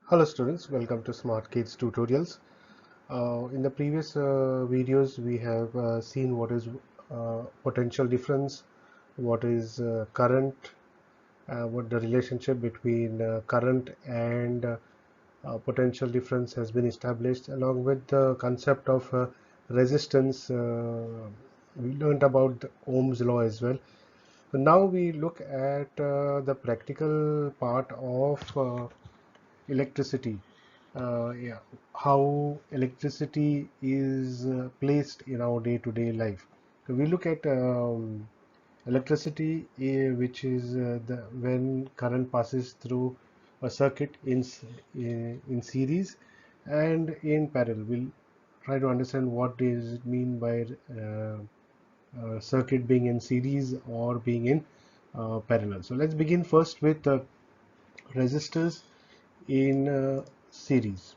Hello students, welcome to Smart Kids Tutorials. In the previous videos we have seen what is potential difference, what is current, what the relationship between current and potential difference has been established, along with the concept of resistance. We learned about the Ohm's law as well. So now we look at the practical part of electricity. Yeah, how electricity is placed in our day-to-day life. So we look at electricity, which is when current passes through a circuit in series and in parallel. We'll try to understand what does it mean by circuit being in series or being in parallel. So let's begin first with resistors in series.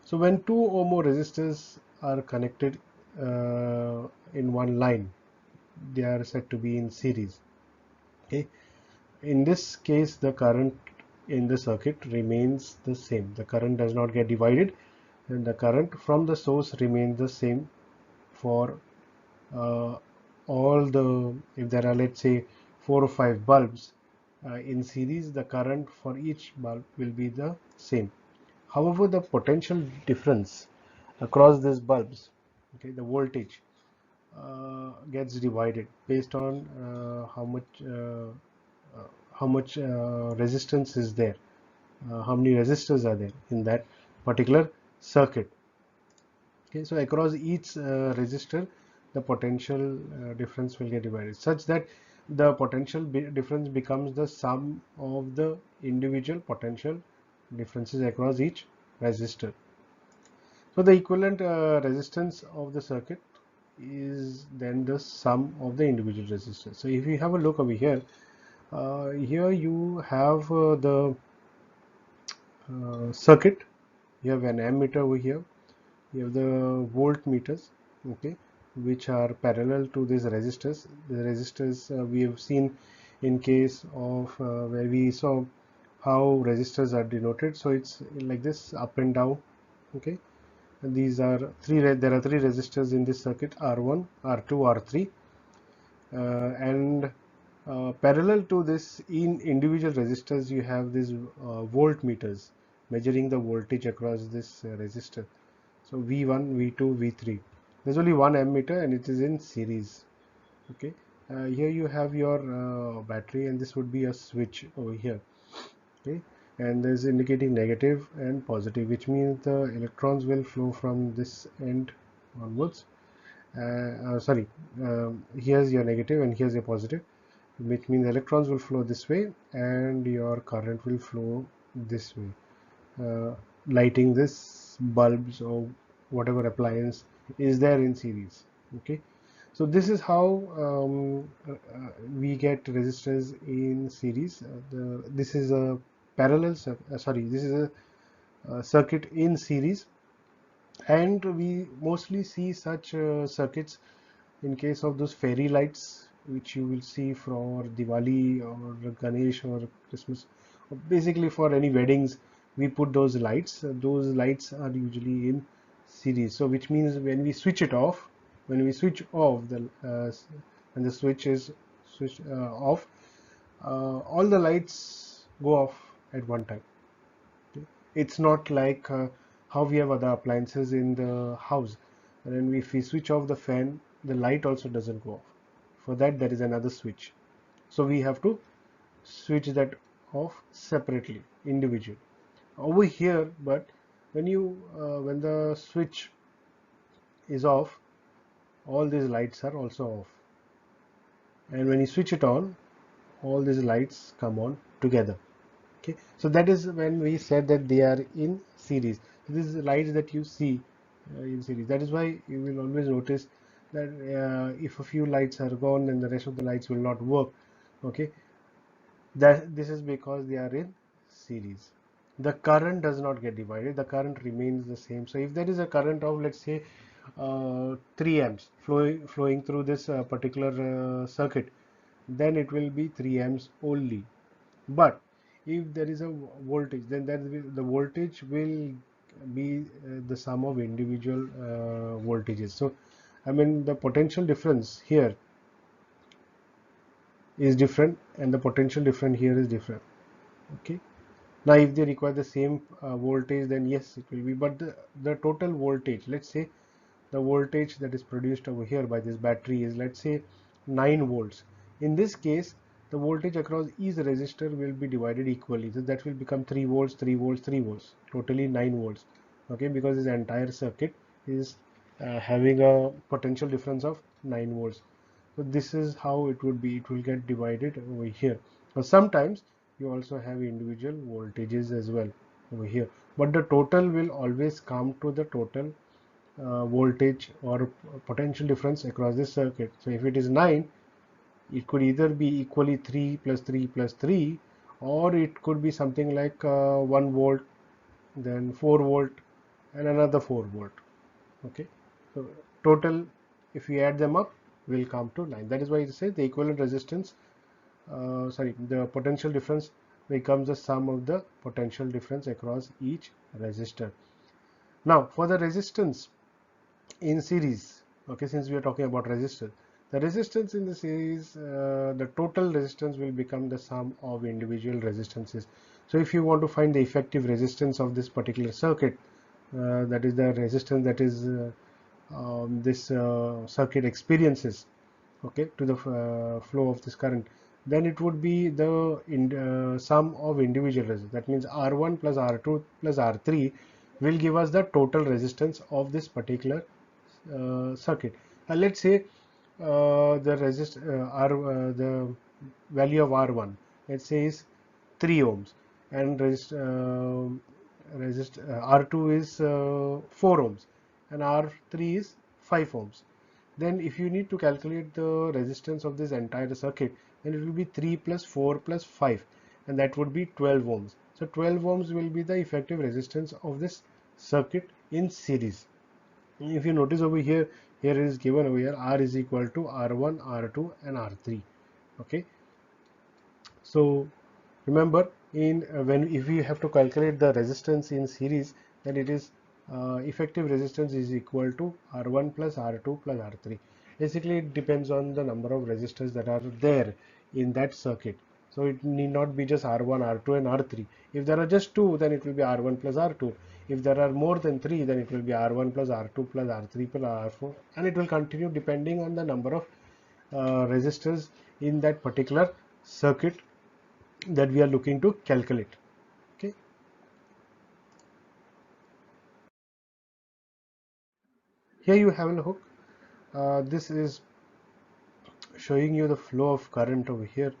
So when two or more resistors are connected in one line, they are said to be in series. Okay. In this case, the current in the circuit remains the same. The current does not get divided, and the current from the source remains the same for uh, all the, if there are, let's say, 4 or 5 bulbs in series, the current for each bulb will be the same. However, the potential difference across these bulbs, okay, the voltage gets divided based on how much resistance is there, how many resistors are there in that particular circuit. Okay, so across each resistor, the potential difference will get divided, such that the potential difference becomes the sum of the individual potential differences across each resistor. So the equivalent resistance of the circuit is then the sum of the individual resistors. So if you have a look over here, here you have the circuit. You have an ammeter over here. You have the voltmeters, okay, which are parallel to these resistors. The resistors we have seen in case of where we saw how resistors are denoted. So it's like this, up and down, okay. And these are there are three resistors in this circuit: R1, R2, R3, and parallel to this, in individual resistors you have these voltmeters measuring the voltage across this resistor. So V1, V2, V3. There's only one ammeter and it is in series. Okay. Here you have your battery, and this would be a switch over here. Okay. And there's indicating negative and positive, which means the electrons will flow from this end onwards. Sorry, here's your negative and here's your positive, which means electrons will flow this way and your current will flow this way, lighting this bulbs or whatever appliance is there in series. Okay, so this is how we get resistors in series. This is a this is a circuit in series, and we mostly see such circuits in case of those fairy lights which you will see for Diwali or Ganesh or Christmas. Basically for any weddings we put those lights. Those lights are usually in series. So which means when we switch it off, when we switch off the when the switch is switched off, all the lights go off at one time. Okay. It's not like how we have other appliances in the house. And then if we switch off the fan, the light also doesn't go off. For that, there is another switch. So we have to switch that off separately, individually. Over here, but when the switch is off, all these lights are also off. And when you switch it on, all these lights come on together. Okay, so that is when we said that they are in series. These lights that you see in series, that is why you will always notice that if a few lights are gone and the rest of the lights will not work. Okay, that this is because they are in series. The current does not get divided, the current remains the same. So if there is a current of, let's say, 3 amps flowing through this particular circuit, then it will be 3 amps only. But if there is a voltage, then the voltage will be the sum of individual voltages. So I mean the potential difference here is different and the potential difference here is different. Okay, now if they require the same voltage, then yes it will be, but the total voltage, let's say the voltage that is produced over here by this battery is, let's say, 9 volts. In this case the voltage across each resistor will be divided equally, so that will become 3 volts, 3 volts, 3 volts, totally 9 volts. Okay, because this entire circuit is having a potential difference of 9 volts. So this is how it would be, it will get divided over here. But sometimes you also have individual voltages as well over here, but the total will always come to the total voltage or potential difference across this circuit. So if it is 9, it could either be equally 3 plus 3 plus 3, or it could be something like 1 volt, then 4 volt, and another 4 volt. Okay, so total, if we add them up, will come to 9. That is why it says the equivalent resistance, the potential difference becomes the sum of the potential difference across each resistor. Now for the resistance in series, okay, since we are talking about resistors, the resistance in the series, the total resistance will become the sum of individual resistances. So if you want to find the effective resistance of this particular circuit, that is the resistance that is this circuit experiences, okay, to the flow of this current, then it would be the sum of individual resistance. That means R1 plus R2 plus R3 will give us the total resistance of this particular circuit. Let's say the value of R1, let's say, is 3 ohms, and R2 is 4 ohms, and R3 is 5 ohms. Then if you need to calculate the resistance of this entire circuit, then it will be 3 plus 4 plus 5, and that would be 12 ohms. So 12 ohms will be the effective resistance of this circuit in series. If you notice over here, here is given over here R is equal to R1, R2 and R3. Okay, so remember, in when if we have to calculate the resistance in series, then it is effective resistance is equal to R1 plus R2 plus R3. Basically it depends on the number of resistors that are there in that circuit. So it need not be just R1, R2 and R3. If there are just two, then it will be R1 plus R2. If there are more than three, then it will be R1 plus R2 plus R3 plus R4, and it will continue depending on the number of resistors in that particular circuit that we are looking to calculate. Okay, here you have a hook. This is showing you the flow of current over here,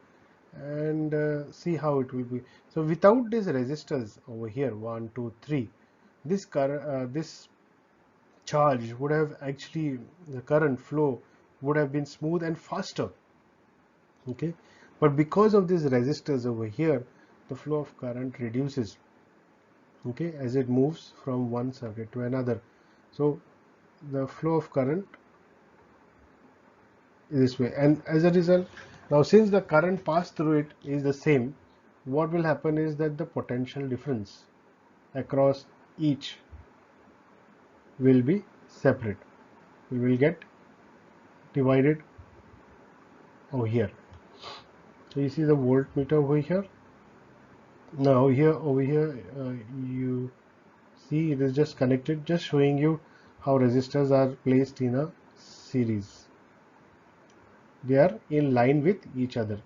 and see how it will be. So without these resistors over here, 1 2 3, this charge would have actually, the current flow would have been smooth and faster. Okay, but because of these resistors over here, the flow of current reduces, okay, as it moves from one circuit to another. So the flow of current this way, and as a result, now since the current passed through it is the same, what will happen is that the potential difference across each will be separate. We will get divided over here. So you see the voltmeter over here. Now here over here, you see it is just connected, just showing you how resistors are placed in a series. They are in line with each other.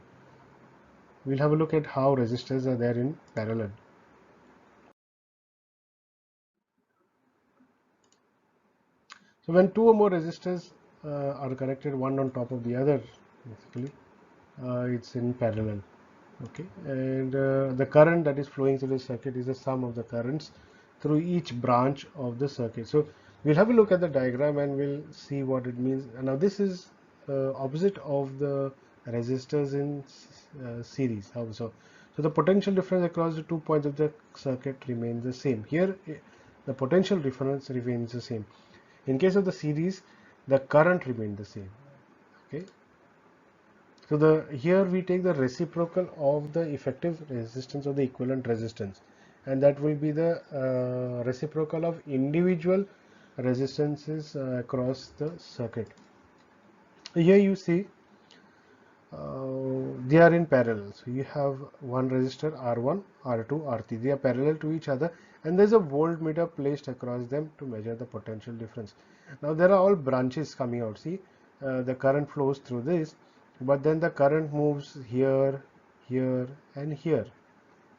We'll have a look at how resistors are there in parallel. So when two or more resistors are connected one on top of the other, basically it's in parallel. Okay, and the current that is flowing through the circuit is the sum of the currents through each branch of the circuit. So we'll have a look at the diagram and we'll see what it means. Now this is opposite of the resistors in series. How so? So the potential difference across the 2 points of the circuit remains the same. Here the potential difference remains the same. In case of the series, the current remains the same. Okay, So the here we take the reciprocal of the effective resistance of the equivalent resistance, and that will be the reciprocal of individual resistances across the circuit. Here you see they are in parallel. So you have one resistor R1, R2, R3. They are parallel to each other, and there's a voltmeter placed across them to measure the potential difference. Now there are all branches coming out. See, the current flows through this, but then the current moves here, here, and here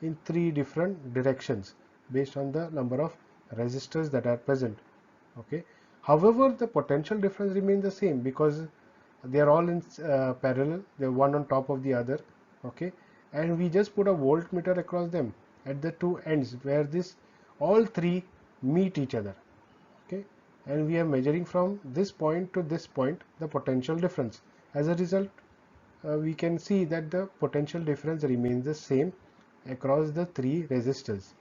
in three different directions based on the number of resistors that are present. Okay. However, the potential difference remains the same because they are all in parallel, they're one on top of the other. Okay, and we just put a voltmeter across them at the two ends where this all three meet each other. Okay, and we are measuring from this point to this point the potential difference. As a result, we can see that the potential difference remains the same across the three resistors,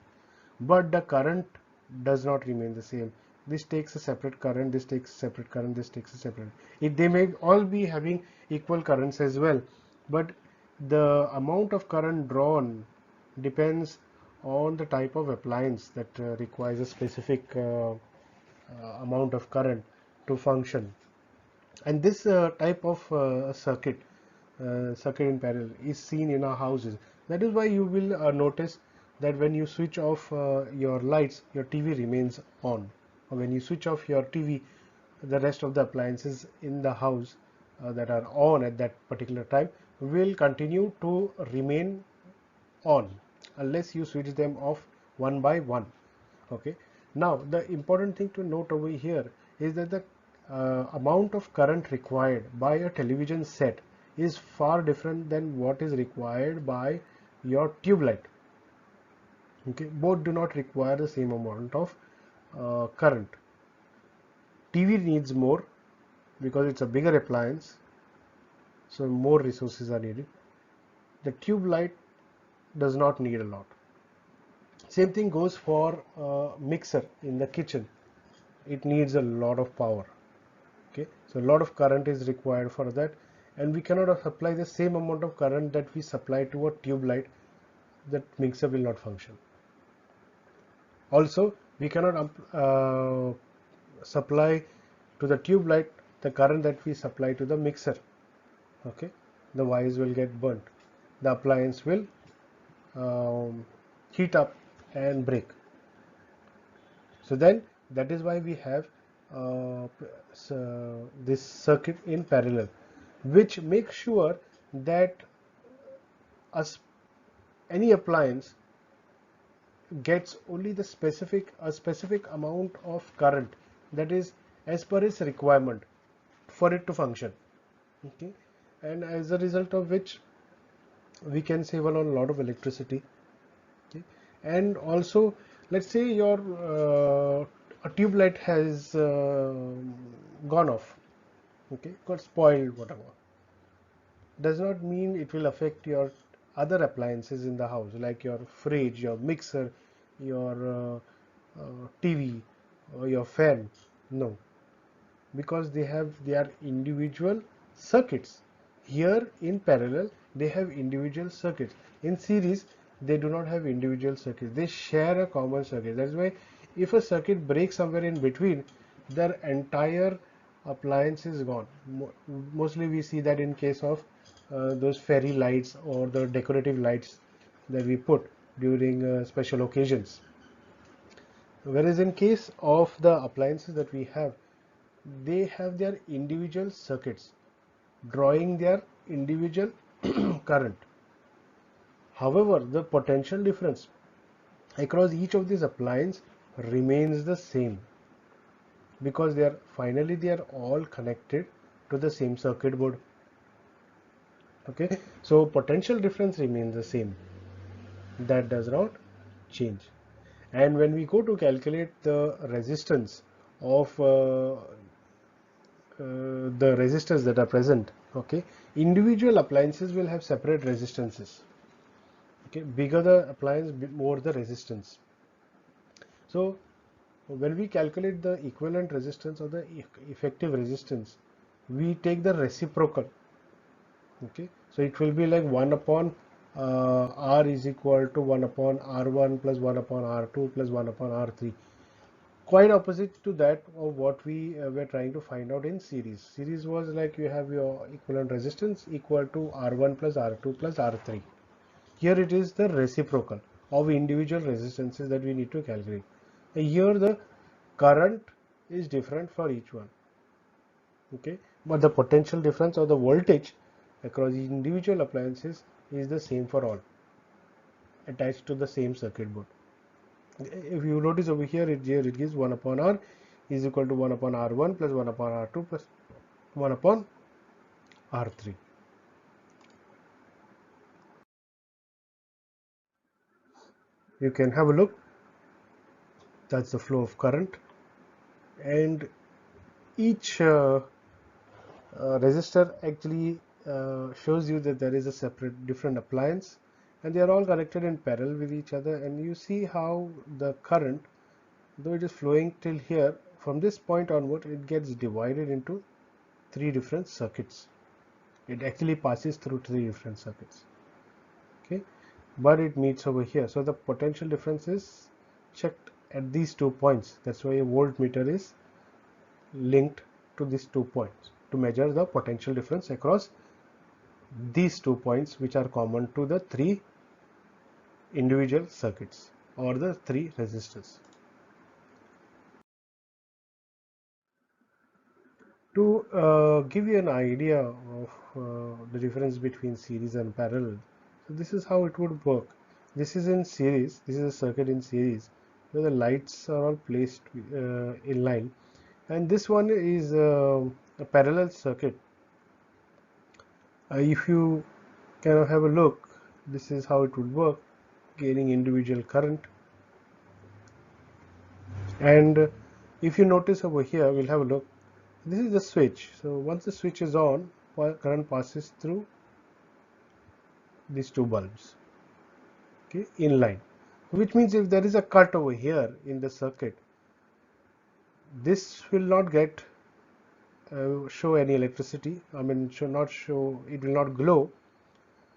but the current does not remain the same. This takes a separate current, this takes a separate current, this takes a separate. They may all be having equal currents as well, but the amount of current drawn depends on the type of appliance that requires a specific amount of current to function. And this type of circuit in parallel is seen in our houses. That is why you will notice that when you switch off your lights, your TV remains on, or when you switch off your TV, the rest of the appliances in the house that are on at that particular time will continue to remain on unless you switch them off one by one. Okay, now the important thing to note over here is that the amount of current required by a television set is far different than what is required by your tube light. Okay, both do not require the same amount of current. TV needs more because it's a bigger appliance, so more resources are needed. The tube light does not need a lot. Same thing goes for a mixer in the kitchen. It needs a lot of power. Okay, so a lot of current is required for that, and we cannot supply the same amount of current that we supply to a tube light. That mixer will not function. Also, we cannot supply to the tube light the current that we supply to the mixer. Okay, the wires will get burnt, the appliance will heat up and break. So then that is why we have this circuit in parallel, which makes sure that any appliance gets only the specific amount of current that is as per its requirement for it to function. Okay, and as a result of which we can save a lot of electricity. Okay, and also let's say your a tube light has gone off. Okay, got spoiled, whatever, does not mean it will affect your other appliances in the house like your fridge, your mixer, your TV, or your fan. No, because they are individual circuits. Here in parallel they have individual circuits. In series they do not have individual circuits, they share a common circuit. That's why if a circuit breaks somewhere in between, their entire appliance is gone. Mostly we see that in case of those fairy lights or the decorative lights that we put during special occasions. Whereas in case of the appliances that we have, they have their individual circuits drawing their individual current. However, the potential difference across each of these appliances remains the same because they are all connected to the same circuit board. Okay, so potential difference remains the same, that does not change. And when we go to calculate the resistance of the resistors that are present, okay, individual appliances will have separate resistances. Okay, bigger the appliance, more the resistance. So when we calculate the equivalent resistance or the effective resistance, we take the reciprocal. Okay, So it will be like 1 upon R is equal to 1 upon R1 plus 1 upon R2 plus 1 upon R3. Quite opposite to that of what we were trying to find out in series. Series was like you have your equivalent resistance equal to R1 plus R2 plus R3. Here it is the reciprocal of individual resistances that we need to calculate. Here the current is different for each one. Okay, but the potential difference or the voltage across individual appliances is the same for all, attached to the same circuit board. If you notice over here, it gives 1 upon R is equal to 1 upon R1 plus 1 upon R2 plus 1 upon R3. You can have a look. That's the flow of current, and each resistor actually shows you that there is a separate different appliance, and they are all connected in parallel with each other. And you see how the current, though it is flowing till here, from this point onward it gets divided into 3 different circuits. It actually passes through 3 different circuits. Okay, but it meets over here. So the potential difference is checked at these 2 points. That's why a voltmeter is linked to these 2 points to measure the potential difference across these 2 points, which are common to the 3 individual circuits or the 3 resistors. To give you an idea of the difference between series and parallel, so this is how it would work. This is in series, this is a circuit in series where the lights are all placed in line, and this one is a parallel circuit. If you kind of have a look, this is how it would work, gaining individual current. And if you notice over here, we'll have a look, this is the switch. So once the switch is on, current passes through these 2 bulbs, okay, in line, which means if there is a cut over here in the circuit, this will not get show any electricity. I mean, should not show, it will not glow,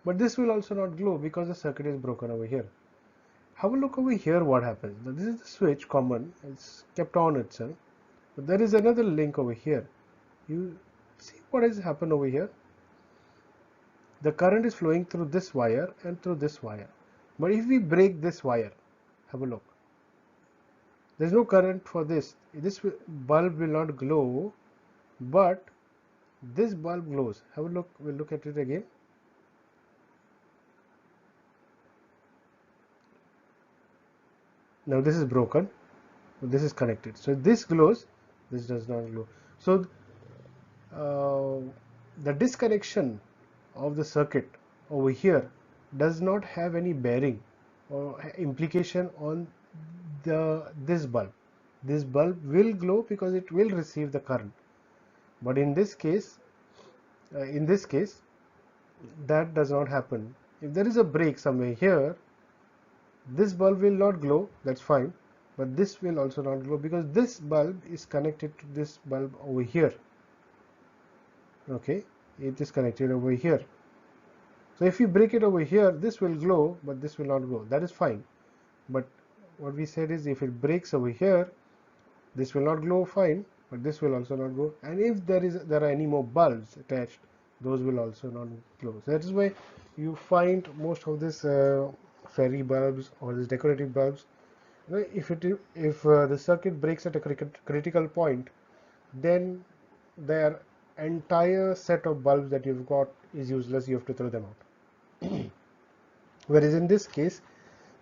but this will also not glow because the circuit is broken over here. Have a look over here what happens. Now, this is the switch common, it's kept on itself, but there is another link over here. You see what has happened over here. The current is flowing through this wire and through this wire, but if we break this wire, have a look, there is no current for this. This bulb will not glow, but this bulb glows. Have a look, we'll look at it again. Now this is broken, this is connected, so this glows, this does not glow. So the disconnection of the circuit over here does not have any bearing or implication on this bulb. This bulb will glow because it will receive the current, but in this case that does not happen. If there is a break somewhere here, this bulb will not glow, that's fine, but this will also not glow because this bulb is connected to this bulb over here. Okay, it is connected over here. So if you break it over here, this will glow, but this will not glow. That is fine. But what we said is if it breaks over here, this will not glow, fine, but this will also not glow. And if there are any more bulbs attached, those will also not glow. So that is why you find most of this fairy bulbs or these decorative bulbs, if the circuit breaks at a critical point, then their entire set of bulbs that you've got is useless. You have to throw them out. Whereas in this case,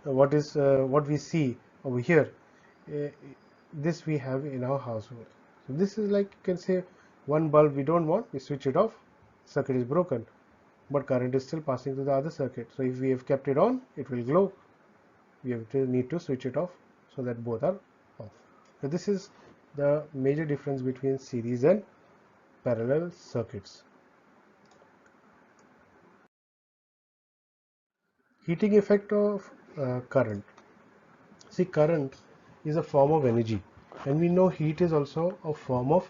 what we see over here, this we have in our household. So this is like, you can say, one bulb we don't want, we switch it off, circuit is broken, but current is still passing to the other circuit. So if we have kept it on, it will glow. We need to switch it off so that both are off. So this is the major difference between series and parallel circuits. Heating effect of current. See, current is a form of energy, and we know heat is also a form of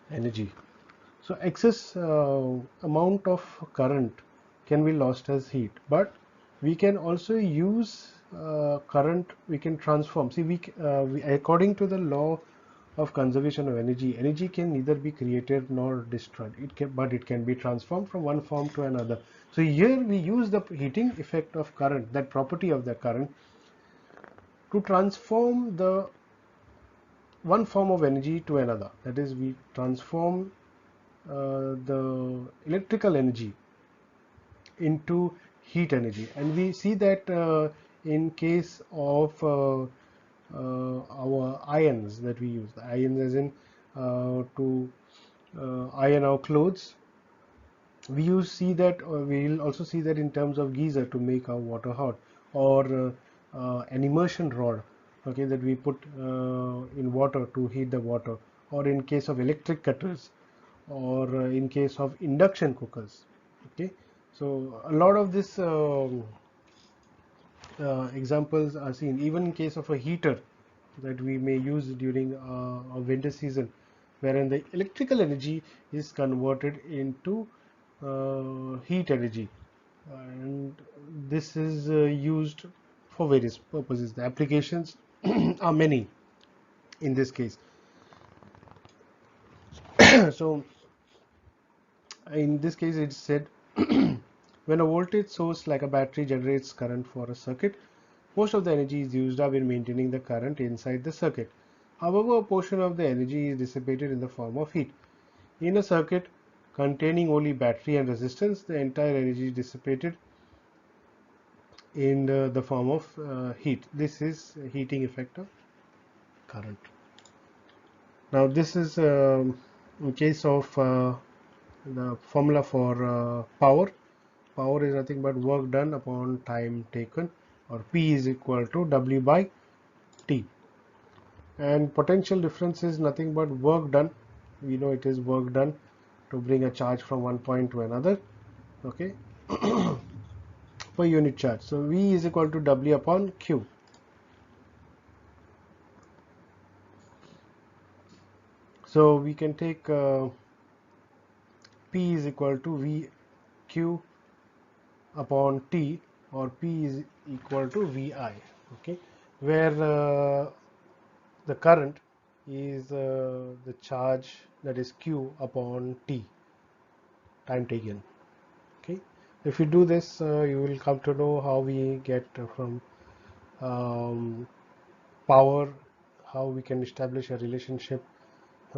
energy. So excess amount of current can be lost as heat, but we can also use current. We can transform. See, according to the law of conservation of energy, energy can neither be created nor destroyed. But it can be transformed from one form to another. So here we use the heating effect of current, that property of the current, to transform the one form of energy to another. That is, we transform the electrical energy into heat energy, and we see that in case of our irons that we use, the irons as in to iron our clothes. See that we'll also see that in terms of geyser to make our water hot, or an immersion rod, okay, that we put in water to heat the water, or in case of electric kettles, or in case of induction cookers. Okay, so a lot of this examples are seen even in case of a heater that we may use during a winter season, wherein the electrical energy is converted into heat energy, and this is used for various purposes. The applications are many in this case. So in this case it's said, when a voltage source like a battery generates current for a circuit, most of the energy is used up in maintaining the current inside the circuit. However, a portion of the energy is dissipated in the form of heat. In a circuit containing only battery and resistance, the entire energy is dissipated in the form of heat. This is a heating effect of current. Now this is in case of the formula for power. Power is nothing but work done upon time taken, or P is equal to W by T. And potential difference is nothing but work done. We know it is work done to bring a charge from one point to another, okay, per unit charge. So V is equal to W upon Q. So we can take P is equal to V Q upon T, or P is equal to VI, okay, where the current is the charge, that is Q upon T, time taken. Okay, if you do this, you will come to know how we get from power, how we can establish a relationship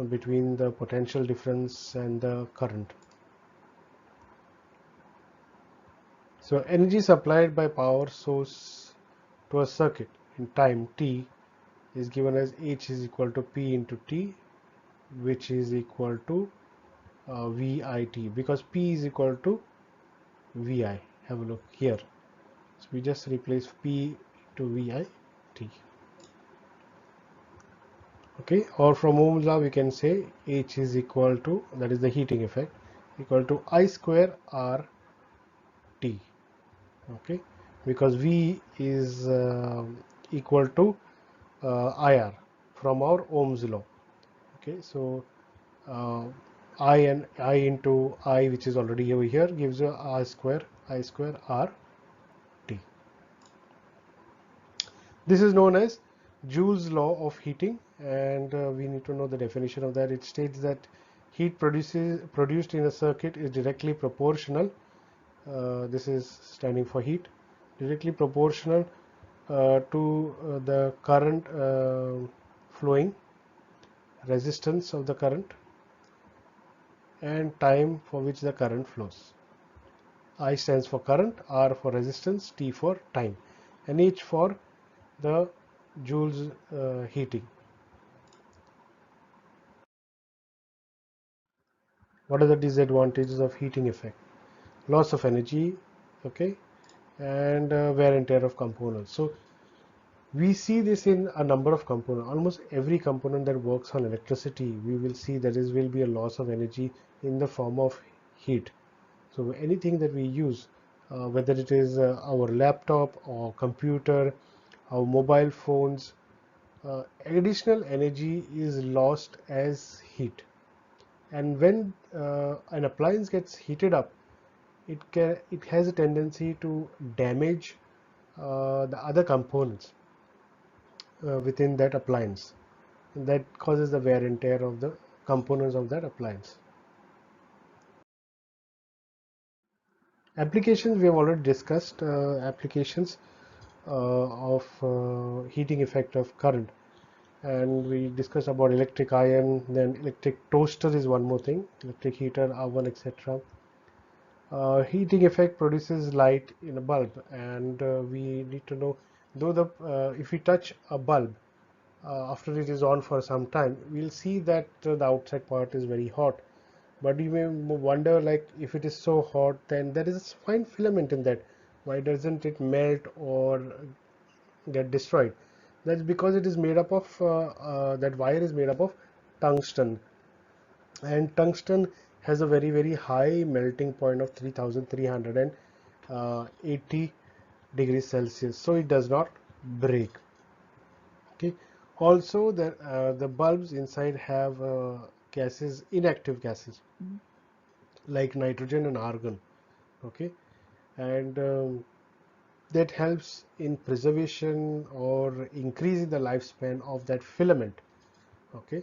between the potential difference and the current. So energy supplied by power source to a circuit in time t is given as H is equal to P into T, which is equal to VIT, because P is equal to VI. Have a look here. So we just replace P to VIT. Okay, or from Ohm's law we can say H is equal to, that is the heating effect, equal to I square R T. Okay, because V is equal to IR from our Ohm's law. Okay, so I into I, which is already over here, gives you I square R T. This is known as Joule's law of heating, and we need to know the definition of that. It states that heat produced in a circuit is directly proportional. This is standing for heat, directly proportional to the current flowing, resistance of the current, and time for which the current flows. I stands for current, R for resistance, T for time, and H for the joules heating. What are the disadvantages of heating effect? Loss of energy, okay, and wear and tear of components. So we see this in a number of components. Almost every component that works on electricity, we will see that there will be a loss of energy in the form of heat. So anything that we use, whether it is our laptop or computer, our mobile phones, additional energy is lost as heat. And when an appliance gets heated up, it has a tendency to damage the other components within that appliance. That causes the wear and tear of the components of that appliance. Applications we have already discussed. Applications of heating effect of current, and we discussed about electric iron. Then electric toaster is one more thing, electric heater, oven, etc. Heating effect produces light in a bulb, and we need to know, though the if we touch a bulb after it is on for some time, we'll see that the outside part is very hot. But you may wonder, like, if it is so hot, then there is a fine filament in that. Why doesn't it melt or get destroyed? That's because it is made up of that wire is made up of tungsten, and tungsten has a very high melting point of 3380 degrees Celsius, so it does not break. Okay. Also, the bulbs inside have gases, inactive gases like nitrogen and argon. Okay, and that helps in preservation or increasing the lifespan of that filament. Okay,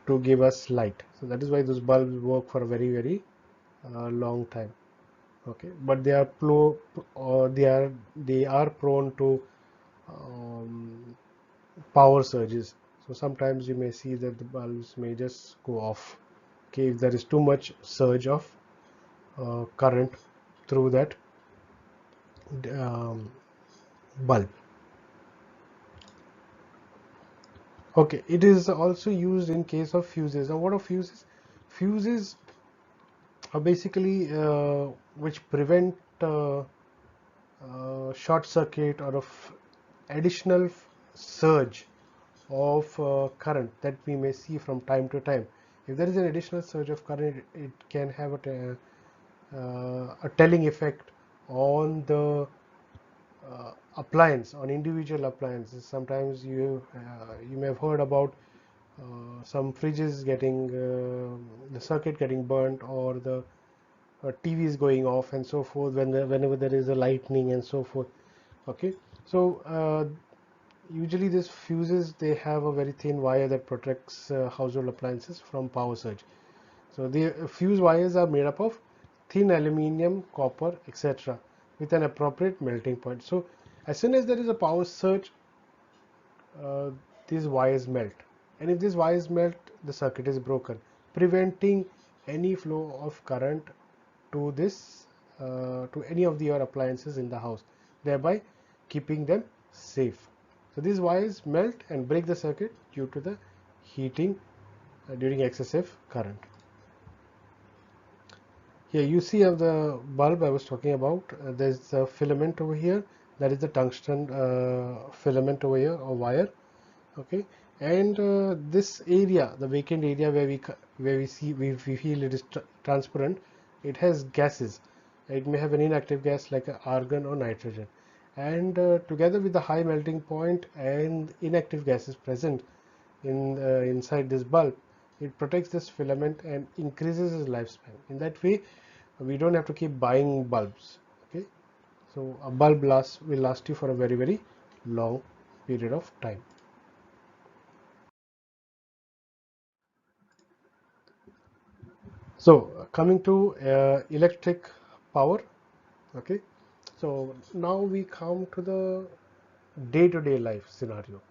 to give us light. So that is why those bulbs work for a very long time. Okay, but they are prone to um, power surges. So sometimes you may see that the bulbs may just go off. Okay, if there is too much surge of current through that um, bulb. Okay, it is also used in case of fuses. Now, what are fuses? Fuses are basically which prevent short circuit or of additional surge of current that we may see from time to time. If there is an additional surge of current, it can have a telling effect on the appliance, on individual appliances. Sometimes you may have heard about some fridges getting the circuit getting burnt, or the TV is going off and so forth whenever there is a lightning and so forth. Okay, so usually these fuses, they have a very thin wire that protects household appliances from power surge. So the fuse wires are made up of thin aluminium, copper, etc., with an appropriate melting point. So as soon as there is a power surge, uh, these wires melt, and if these wires melt, the circuit is broken, preventing any flow of current to this to any of your appliances in the house, thereby keeping them safe. So these wires melt and break the circuit due to the heating during excessive current. Here you see of the bulb I was talking about. There's a filament over here. That is the tungsten filament over here, or wire. Okay, and this area, the vacant area where we see we feel it is transparent, it has gases. It may have an inactive gas like argon or nitrogen, and together with the high melting point and inactive gases present inside this bulb, it protects this filament and increases its lifespan. In that way, we don't have to keep buying bulbs. Okay, so a bulb will last you for a very long period of time. So coming to electric power. Okay, so now we come to the day-to-day life scenario.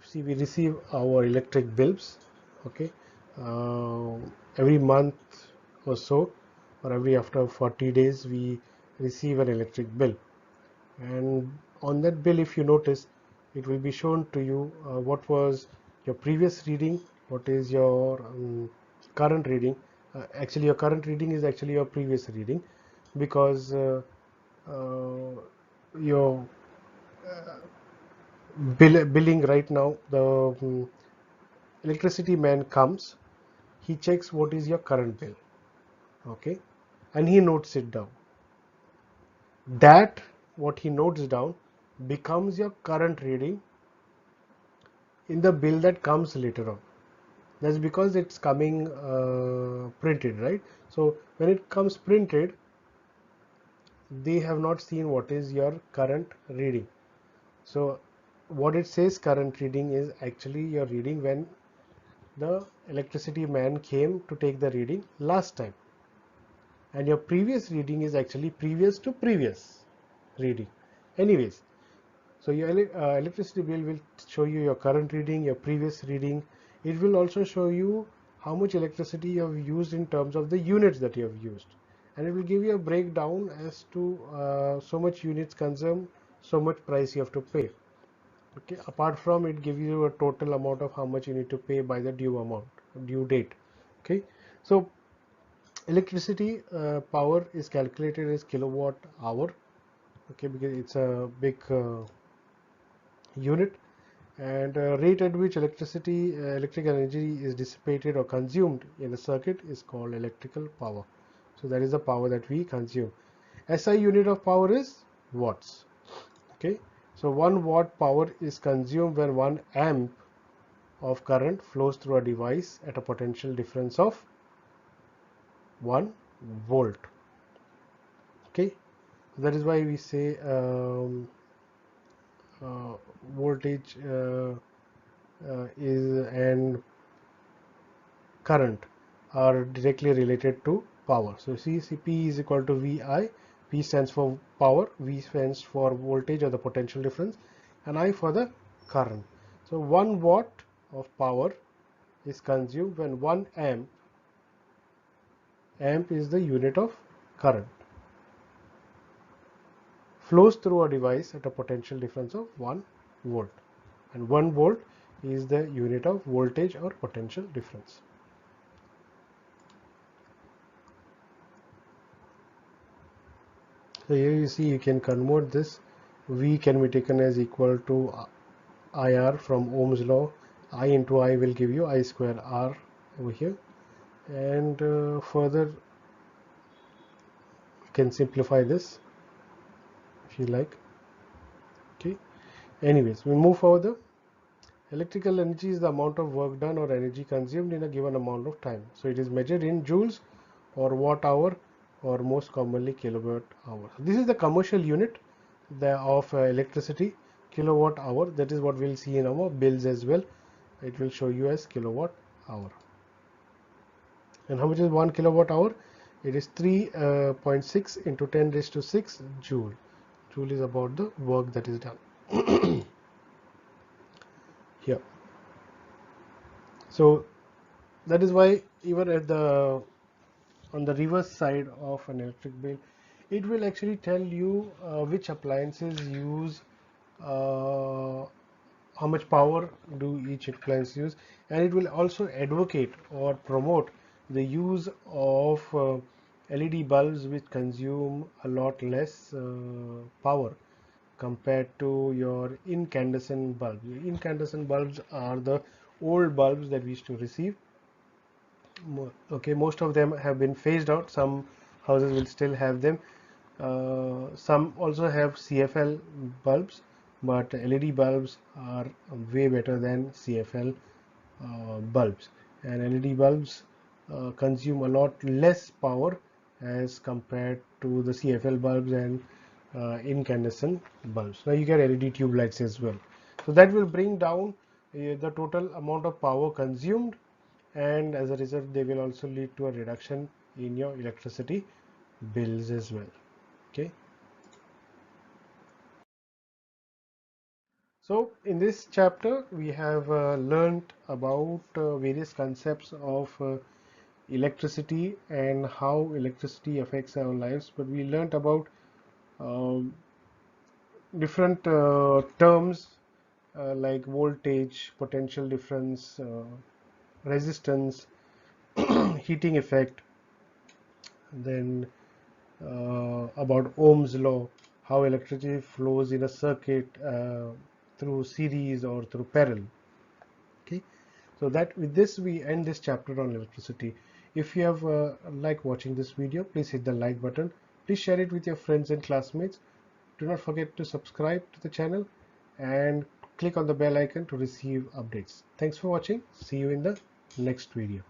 See, we receive our electric bills. Okay, uh, every month or so, or every after 40 days, we receive an electric bill, and on that bill, if you notice, it will be shown to you what was your previous reading, what is your current reading. Actually, your current reading is actually your previous reading, because uh, your billing right now, the electricity man comes, he checks what is your current bill. Okay, and he notes it down. That what he notes down becomes your current reading in the bill that comes later on. That's because it's coming printed, right? So when it comes printed, they have not seen what is your current reading. So what it says current reading is actually your reading when the electricity man came to take the reading last time, and your previous reading is actually previous to previous reading. Anyways, so your electricity bill will show you your current reading, your previous reading. It will also show you how much electricity you have used in terms of the units that you have used, and it will give you a breakdown as to so much units consumed, so much price you have to pay. Okay, apart from it gives you a total amount of how much you need to pay by the due date. Okay, so electricity power is calculated as kilowatt hour. Okay, because it's a big unit, and rate at which electric energy is dissipated or consumed in a circuit is called electrical power. So that is the power that we consume. SI unit of power is watts. Okay, so 1 watt power is consumed when 1 amp of current flows through a device at a potential difference of 1 volt. Okay, that is why we say voltage is and current are directly related to power. So P is equal to VI. P stands for power, V stands for voltage or the potential difference, and I for the current. So 1 watt of power is consumed when 1 amp is the unit of current, flows through a device at a potential difference of 1 volt, and 1 volt is the unit of voltage or potential difference. So here you see you can convert this. V can be taken as equal to IR from Ohm's law. I into I will give you I square R over here, and further you can simplify this if you like. Okay, anyways, we move further. Electrical energy is the amount of work done or energy consumed in a given amount of time. So it is measured in joules or watt hour, or most commonly kilowatt hour. This is the commercial unit of electricity, kilowatt hour. That is what we'll see in our bills as well. It will show you as kilowatt hour. And how much is 1 kilowatt hour? It is 3.6 into 10 raised to 6 joule. Joule is about the work that is done here. So that is why even at the on the reverse side of an electric bill, it will actually tell you which appliances use how much power do each appliance use, and it will also advocate or promote the use of LED bulbs which consume a lot less power compared to your incandescent bulbs. Incandescent bulbs are the old bulbs that we used to receive. Okay, most of them have been phased out. Some houses will still have them. Some also have CFL bulbs, but LED bulbs are way better than CFL bulbs, and LED bulbs consume a lot less power as compared to the CFL bulbs and incandescent bulbs. Now you get LED tube lights as well, so that will bring down the total amount of power consumed, and as a result they will also lead to a reduction in your electricity bills as well. Okay, so in this chapter we have learned about various concepts of electricity and how electricity affects our lives, but we learned about um, different terms like voltage, potential difference, resistance, heating effect, then about Ohm's law, how electricity flows in a circuit through series or through parallel. Okay, so that with this we end this chapter on electricity. If you have liked watching this video, please hit the like button. Please share it with your friends and classmates. Do not forget to subscribe to the channel and click on the bell icon to receive updates. Thanks for watching. See you in the next video.